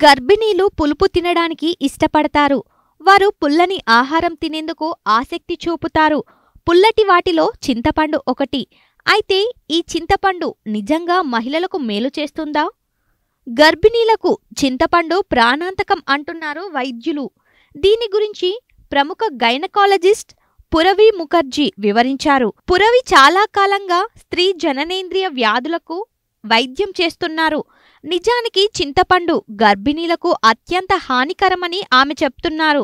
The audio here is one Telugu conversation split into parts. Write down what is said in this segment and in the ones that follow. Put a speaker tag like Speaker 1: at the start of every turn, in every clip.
Speaker 1: గర్భిణీలు పులుపు తినడానికి ఇష్టపడతారు. వారు పుల్లని ఆహారం తినేందుకు ఆసక్తి చూపుతారు. పుల్లటి వాటిలో చింతపండు ఒకటి. అయితే ఈ చింతపండు నిజంగా మహిళలకు మేలు చేస్తుందా? గర్భిణీలకు చింతపండు ప్రాణాంతకం అంటున్నారు వైద్యులు. దీని గురించి ప్రముఖ గైనకాలజిస్ట్ పురవి ముఖర్జీ వివరించారు. పురవి చాలా కాలంగా స్త్రీ జననేంద్రియ వ్యాధులకు వైద్యం చేస్తున్నారు. నిజానికి చింతపండు గర్భిణీలకు అత్యంత హానికరమని ఆమె చెప్తున్నారు.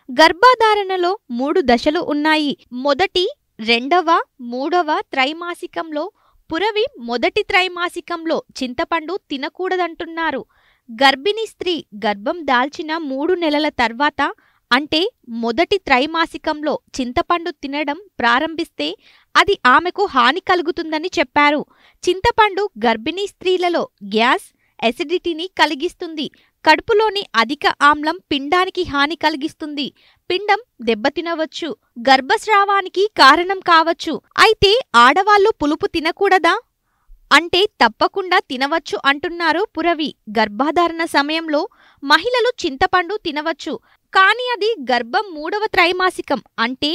Speaker 1: గర్భధారణలో 3 దశలు ఉన్నాయి. మొదటి, రెండవ, మూడవ త్రైమాసికంలో పురవి మొదటి త్రైమాసికంలో చింతపండు తినకూడదంటున్నారు. గర్భిణీ స్త్రీ గర్భం దాల్చిన 3 నెలల తర్వాత అంటే మొదటి త్రైమాసికంలో చింతపండు తినడం ప్రారంభిస్తే అది ఆమెకు హాని కలుగుతుందని చెప్పారు. చింతపండు గర్భిణీ స్త్రీలలో గ్యాస్, ఎసిడిటీని కలిగిస్తుంది. కడుపులోని అధిక ఆమ్లం పిండానికి హాని కలిగిస్తుంది. పిండం దెబ్బతినవచ్చు. గర్భస్రావానికి కారణం కావచ్చు. అయితే ఆడవాళ్లు పులుపు తినకూడదా అంటే తప్పకుండా తినవచ్చు అంటున్నారు పురవి. గర్భధారణ సమయంలో మహిళలు చింతపండు తినవచ్చు. కానీ అది గర్భం 3వ త్రైమాసికం అంటే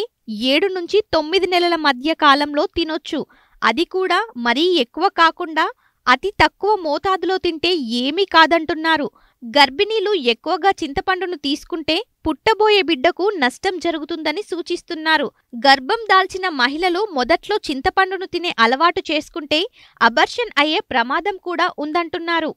Speaker 1: 7 నుంచి 9 నెలల మధ్య కాలంలో తినొచ్చు. అది కూడా మరీ ఎక్కువ కాకుండా అతి తక్కువ మోతాదులో తింటే ఏమీ కాదంటున్నారు. గర్భిణీలు ఎక్కువగా చింతపండును తీసుకుంటే పుట్టబోయే బిడ్డకు నష్టం జరుగుతుందని సూచిస్తున్నారు. గర్భం దాల్చిన మహిళలు మొదట్లో చింతపండును తినే అలవాటు చేసుకుంటే అబార్షన్ అయ్యే ప్రమాదం కూడా ఉందంటున్నారు.